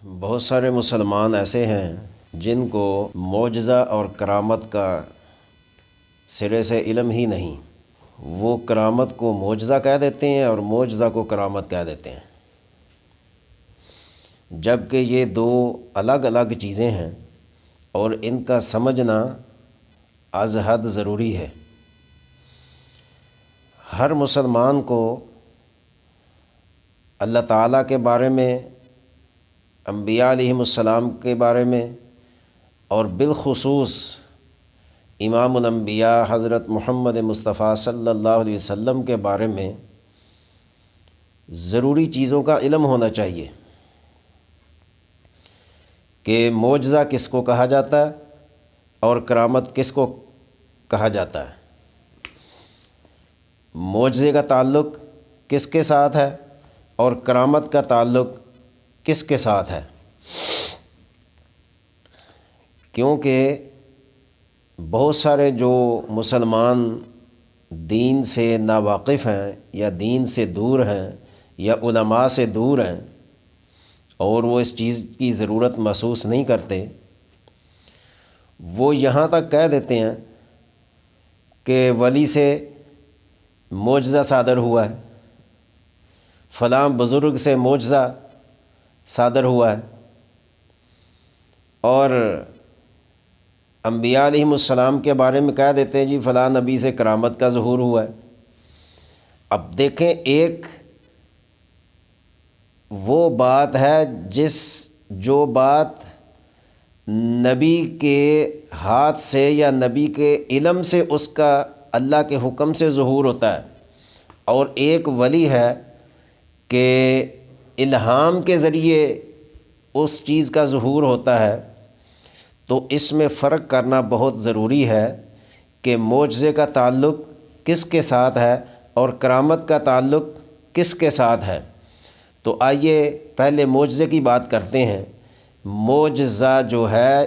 بہت سارے مسلمان ایسے ہیں جن کو معجزہ اور کرامت کا سرے سے علم ہی نہیں۔ وہ کرامت کو معجزہ کہہ دیتے ہیں اور معجزہ کو کرامت کہہ دیتے ہیں، جبکہ یہ دو الگ الگ چیزیں ہیں اور ان کا سمجھنا از حد ضروری ہے۔ ہر مسلمان کو اللہ تعالیٰ کے بارے میں، انبیاء علیہم السلام کے بارے میں، اور بالخصوص امام الانبیاء حضرت محمد مصطفیٰ صلی اللہ علیہ وسلم کے بارے میں ضروری چیزوں کا علم ہونا چاہیے کہ معجزہ کس کو کہا جاتا ہے اور کرامت کس کو کہا جاتا ہے، معجزے کا تعلق کس کے ساتھ ہے اور کرامت کا تعلق کس کے ساتھ ہے۔ کیونکہ بہت سارے جو مسلمان دین سے ناواقف ہیں یا دین سے دور ہیں یا علماء سے دور ہیں اور وہ اس چیز کی ضرورت محسوس نہیں کرتے، وہ یہاں تک کہہ دیتے ہیں کہ ولی سے معجزہ صادر ہوا ہے، فلاں بزرگ سے معجزہ صادر ہوا ہے، اور انبیاء علیہم السلام کے بارے میں کہہ دیتے ہیں جی فلاں نبی سے کرامت کا ظہور ہوا ہے۔ اب دیکھیں، ایک وہ بات ہے جو بات نبی کے ہاتھ سے یا نبی کے علم سے اس کا اللہ کے حکم سے ظہور ہوتا ہے، اور ایک ولی ہے کہ الہام کے ذریعے اس چیز کا ظہور ہوتا ہے۔ تو اس میں فرق کرنا بہت ضروری ہے کہ معجزے کا تعلق کس کے ساتھ ہے اور کرامت کا تعلق کس کے ساتھ ہے۔ تو آئیے پہلے معجزے کی بات کرتے ہیں۔ معجزہ جو ہے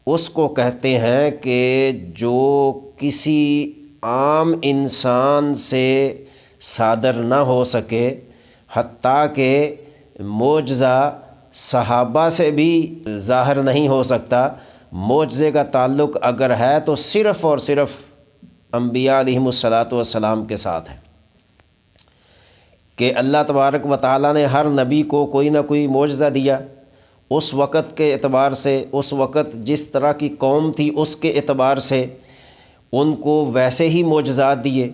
اس کو کہتے ہیں کہ جو کسی عام انسان سے صادر نہ ہو سکے، حتیٰ کہ معجزہ صحابہ سے بھی ظاہر نہیں ہو سکتا۔ معجزے کا تعلق اگر ہے تو صرف اور صرف انبیاء علیہم السلام کے ساتھ ہے، کہ اللہ تبارک و تعالیٰ نے ہر نبی کو کوئی نہ کوئی معجزہ دیا، اس وقت کے اعتبار سے، اس وقت جس طرح کی قوم تھی اس کے اعتبار سے ان کو ویسے ہی معجزات دیے،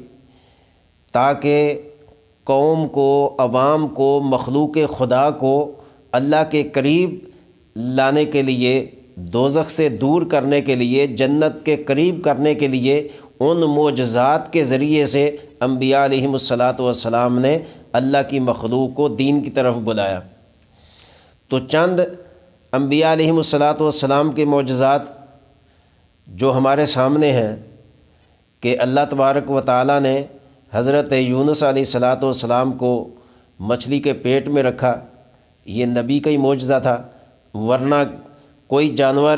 تاکہ قوم کو، عوام کو، مخلوق خدا کو اللہ کے قریب لانے کے لیے، دوزخ سے دور کرنے کے لیے، جنت کے قریب کرنے کے لیے ان معجزات کے ذریعے سے انبیاء علیہم السلام نے اللہ کی مخلوق کو دین کی طرف بلایا۔ تو چند انبیاء علیہم السلام کے معجزات جو ہمارے سامنے ہیں کہ اللہ تبارک و تعالیٰ نے حضرت یونس علیہ السلام کو مچھلی کے پیٹ میں رکھا، یہ نبی کا ہی معجزہ تھا، ورنہ کوئی جانور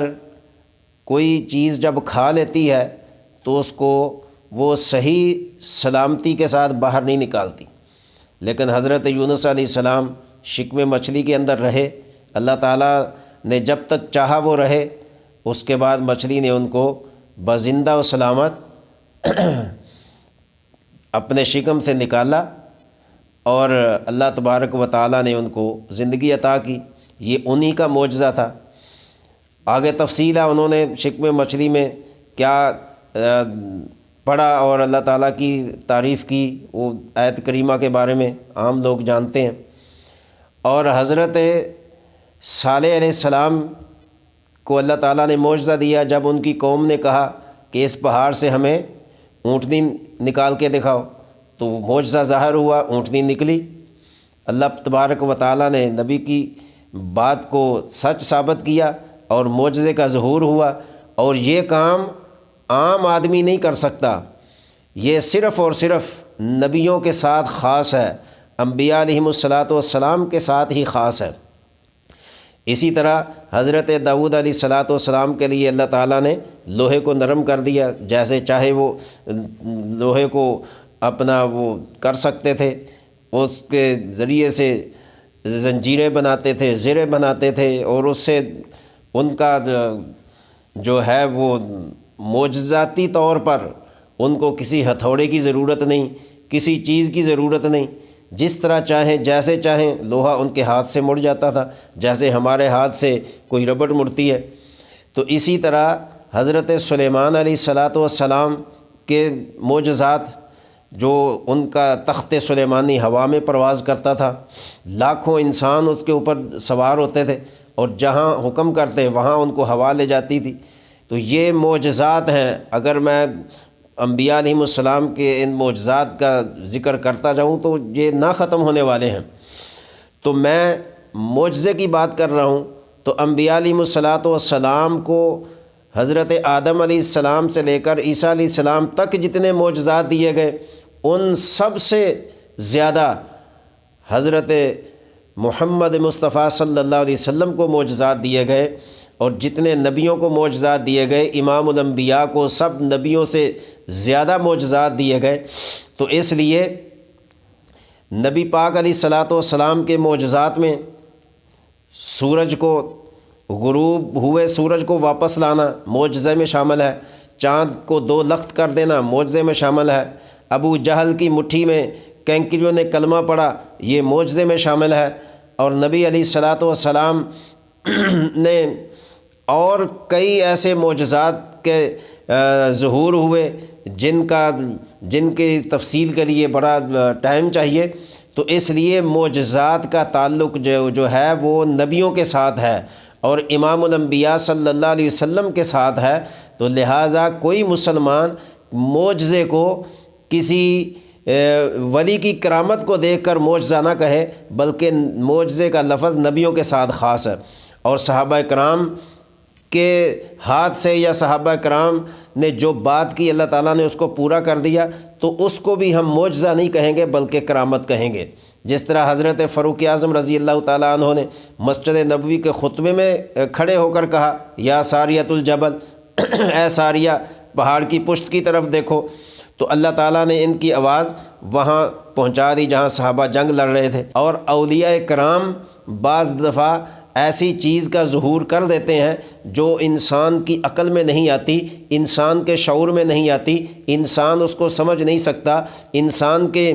کوئی چیز جب کھا لیتی ہے تو اس کو وہ صحیح سلامتی کے ساتھ باہر نہیں نکالتی، لیکن حضرت یونس علیہ السلام شکم مچھلی کے اندر رہے، اللہ تعالیٰ نے جب تک چاہا وہ رہے، اس کے بعد مچھلی نے ان کو بزندہ و سلامت اپنے شکم سے نکالا اور اللہ تبارک و تعالیٰ نے ان کو زندگی عطا کی۔ یہ انہی کا معجزہ تھا۔ آگے تفصیل ہے، انہوں نے شکم مچھلی میں کیا پڑھا اور اللہ تعالیٰ کی تعریف کی، وہ آیت کریمہ کے بارے میں عام لوگ جانتے ہیں۔ اور حضرت صالح علیہ السلام کو اللہ تعالیٰ نے معجزہ دیا جب ان کی قوم نے کہا کہ اس پہاڑ سے ہمیں اونٹنی نکال کے دکھاؤ، تو معجزہ ظاہر ہوا، اونٹنی نکلی۔ اللہ تبارک و تعالیٰ نے نبی کی بات کو سچ ثابت کیا اور معجزے کا ظہور ہوا، اور یہ کام عام آدمی نہیں کر سکتا، یہ صرف اور صرف نبیوں کے ساتھ خاص ہے، انبیاء علیہم السلام کے ساتھ ہی خاص ہے۔ اسی طرح حضرت داؤد علیہ السلام کے لیے اللہ تعالیٰ نے لوہے کو نرم کر دیا، جیسے چاہے وہ لوہے کو اپنا وہ کر سکتے تھے، اس کے ذریعے سے زنجیریں بناتے تھے، زریں بناتے تھے، اور اس سے ان کا جو ہے وہ معجزاتی طور پر ان کو کسی ہتھوڑے کی ضرورت نہیں، کسی چیز کی ضرورت نہیں، جس طرح چاہیں جیسے چاہیں لوہا ان کے ہاتھ سے مڑ جاتا تھا، جیسے ہمارے ہاتھ سے کوئی ربڑ مڑتی ہے۔ تو اسی طرح حضرت سلیمان علیہ السلام کے معجزات، جو ان کا تخت سلیمانی ہوا میں پرواز کرتا تھا، لاکھوں انسان اس کے اوپر سوار ہوتے تھے، اور جہاں حکم کرتے وہاں ان کو ہوا لے جاتی تھی۔ تو یہ معجزات ہیں۔ اگر میں انبیاء علیہم السلام کے ان معجزات کا ذکر کرتا جاؤں تو یہ نہ ختم ہونے والے ہیں۔ تو میں معجزے کی بات کر رہا ہوں، تو انبیاء علیہم السلام کو حضرت آدم علیہ السلام سے لے کر عیسیٰ علیہ السلام تک جتنے معجزات دیے گئے، ان سب سے زیادہ حضرت محمد مصطفیٰ صلی اللہ علیہ وسلم کو معجزات دیے گئے، اور جتنے نبیوں کو معجزات دیے گئے، امام الانبیاء کو سب نبیوں سے زیادہ معجزات دیے گئے۔ تو اس لیے نبی پاک علیہ السلام کے معجزات میں سورج کو غروب ہوئے سورج کو واپس لانا معجزے میں شامل ہے، چاند کو 2 لخت کر دینا معجزے میں شامل ہے، ابو جہل کی مٹھی میں کینکریوں نے کلمہ پڑھا یہ معجزے میں شامل ہے، اور نبی علیہ السلام نے اور کئی ایسے معجزات کے ظہور ہوئے جن کی تفصیل کے لیے بڑا ٹائم چاہیے۔ تو اس لیے معجزات کا تعلق جو ہے وہ نبیوں کے ساتھ ہے اور امام الانبیاء صلی اللہ علیہ وسلم کے ساتھ ہے۔ تو لہٰذا کوئی مسلمان معجزے کو کسی ولی کی کرامت کو دیکھ کر معجزہ نہ کہے، بلکہ معجزے کا لفظ نبیوں کے ساتھ خاص ہے، اور صحابہ کرام کے ہاتھ سے یا صحابہ کرام نے جو بات کی اللہ تعالیٰ نے اس کو پورا کر دیا، تو اس کو بھی ہم معجزہ نہیں کہیں گے بلکہ کرامت کہیں گے۔ جس طرح حضرت فاروق اعظم رضی اللہ تعالیٰ عنہ نے مسجد نبوی کے خطبے میں کھڑے ہو کر کہا، یا ساریۃ الجبل، اے ساریہ پہاڑ کی پشت کی طرف دیکھو، تو اللہ تعالیٰ نے ان کی آواز وہاں پہنچا دی جہاں صحابہ جنگ لڑ رہے تھے۔ اور اولیاء کرام بعض دفعہ ایسی چیز کا ظہور کر دیتے ہیں جو انسان کی عقل میں نہیں آتی، انسان کے شعور میں نہیں آتی، انسان اس کو سمجھ نہیں سکتا، انسان کے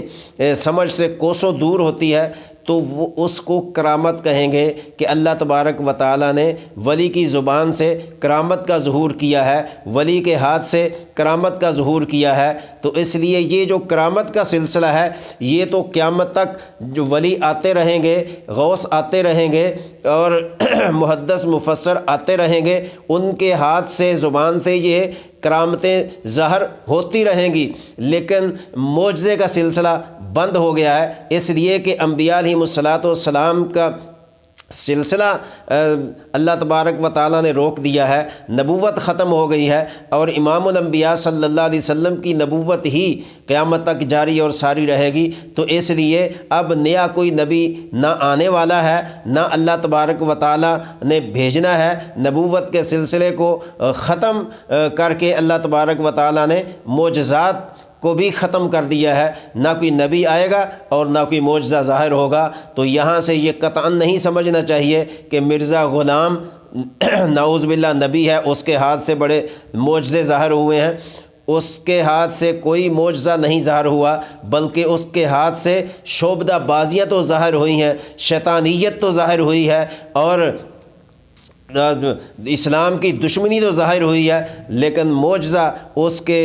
سمجھ سے کوسوں دور ہوتی ہے، تو وہ اس کو کرامت کہیں گے کہ اللہ تبارک و تعالیٰ نے ولی کی زبان سے کرامت کا ظہور کیا ہے، ولی کے ہاتھ سے کرامت کا ظہور کیا ہے۔ تو اس لیے یہ جو کرامت کا سلسلہ ہے یہ تو قیامت تک جو ولی آتے رہیں گے، غوث آتے رہیں گے، اور محدث مفسر آتے رہیں گے، ان کے ہاتھ سے زبان سے یہ کرامتیں ظاہر ہوتی رہیں گی، لیکن معجزے کا سلسلہ بند ہو گیا ہے، اس لیے کہ انبیاء علیہم السلام کا سلسلہ اللہ تبارک و تعالیٰ نے روک دیا ہے، نبوت ختم ہو گئی ہے، اور امام الانبیاء صلی اللہ علیہ وسلم کی نبوت ہی قیامت تک جاری اور ساری رہے گی۔ تو اس لیے اب نیا کوئی نبی نہ آنے والا ہے، نہ اللہ تبارک و تعالیٰ نے بھیجنا ہے۔ نبوت کے سلسلے کو ختم کر کے اللہ تبارک و تعالیٰ نے معجزات کو بھی ختم کر دیا ہے، نہ کوئی نبی آئے گا اور نہ کوئی معجزہ ظاہر ہوگا۔ تو یہاں سے یہ قطعاً نہیں سمجھنا چاہیے کہ مرزا غلام نعوذ باللہ نبی ہے، اس کے ہاتھ سے بڑے معجزے ظاہر ہوئے ہیں۔ اس کے ہاتھ سے کوئی معجزہ نہیں ظاہر ہوا، بلکہ اس کے ہاتھ سے شعبدہ بازیاں تو ظاہر ہوئی ہیں، شیطانیت تو ظاہر ہوئی ہے، اور اسلام کی دشمنی تو ظاہر ہوئی ہے، لیکن معجزہ اس کے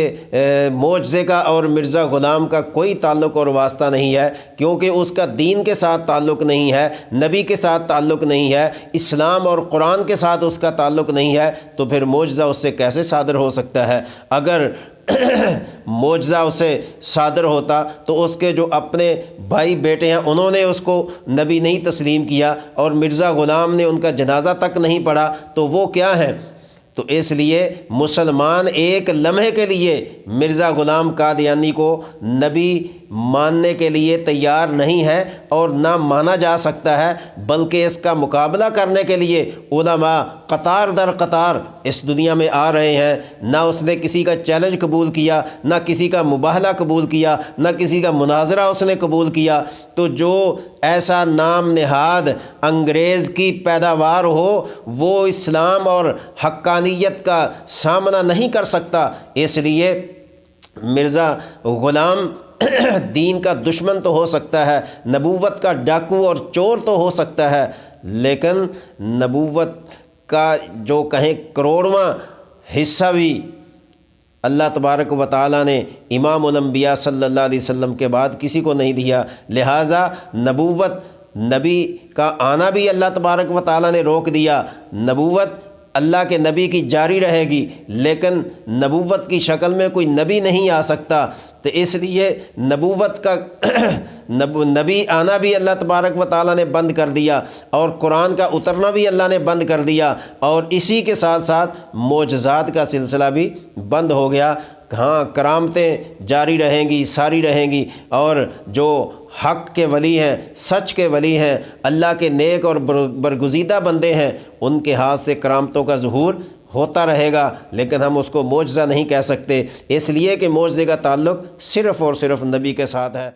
معجزے کا اور مرزا غلام کا کوئی تعلق اور واسطہ نہیں ہے، کیونکہ اس کا دین کے ساتھ تعلق نہیں ہے، نبی کے ساتھ تعلق نہیں ہے، اسلام اور قرآن کے ساتھ اس کا تعلق نہیں ہے، تو پھر معجزہ اس سے کیسے صادر ہو سکتا ہے؟ اگر معجزہ اسے صادر ہوتا تو اس کے جو اپنے بھائی بیٹے ہیں انہوں نے اس کو نبی نہیں تسلیم کیا، اور مرزا غلام نے ان کا جنازہ تک نہیں پڑھا، تو وہ کیا ہیں؟ تو اس لیے مسلمان ایک لمحے کے لیے مرزا غلام قادیانی کو نبی ماننے کے لیے تیار نہیں ہے اور نہ مانا جا سکتا ہے، بلکہ اس کا مقابلہ کرنے کے لیے علماء قطار در قطار اس دنیا میں آ رہے ہیں۔ نہ اس نے کسی کا چیلنج قبول کیا، نہ کسی کا مباہلہ قبول کیا، نہ کسی کا مناظرہ اس نے قبول کیا۔ تو جو ایسا نام نہاد انگریز کی پیداوار ہو وہ اسلام اور حقانیت کا سامنا نہیں کر سکتا۔ اس لیے مرزا غلام دین کا دشمن تو ہو سکتا ہے، نبوت کا ڈاکو اور چور تو ہو سکتا ہے، لیکن نبوت کا جو کہیں کروڑواں حصہ بھی اللہ تبارک و تعالیٰ نے امام الانبیاء صلی اللہ علیہ وسلم کے بعد کسی کو نہیں دیا۔ لہٰذا نبوت، نبی کا آنا بھی اللہ تبارک و تعالیٰ نے روک دیا۔ نبوت اللہ کے نبی کی جاری رہے گی، لیکن نبوت کی شکل میں کوئی نبی نہیں آ سکتا۔ تو اس لیے نبوت کا نبی آنا بھی اللہ تبارک و تعالیٰ نے بند کر دیا، اور قرآن کا اترنا بھی اللہ نے بند کر دیا، اور اسی کے ساتھ ساتھ معجزات کا سلسلہ بھی بند ہو گیا۔ ہاں، کرامتیں جاری رہیں گی، ساری رہیں گی، اور جو حق کے ولی ہیں، سچ کے ولی ہیں، اللہ کے نیک اور برگزیدہ بندے ہیں، ان کے ہاتھ سے کرامتوں کا ظہور ہوتا رہے گا، لیکن ہم اس کو معجزہ نہیں کہہ سکتے، اس لیے کہ معجزے کا تعلق صرف اور صرف نبی کے ساتھ ہے۔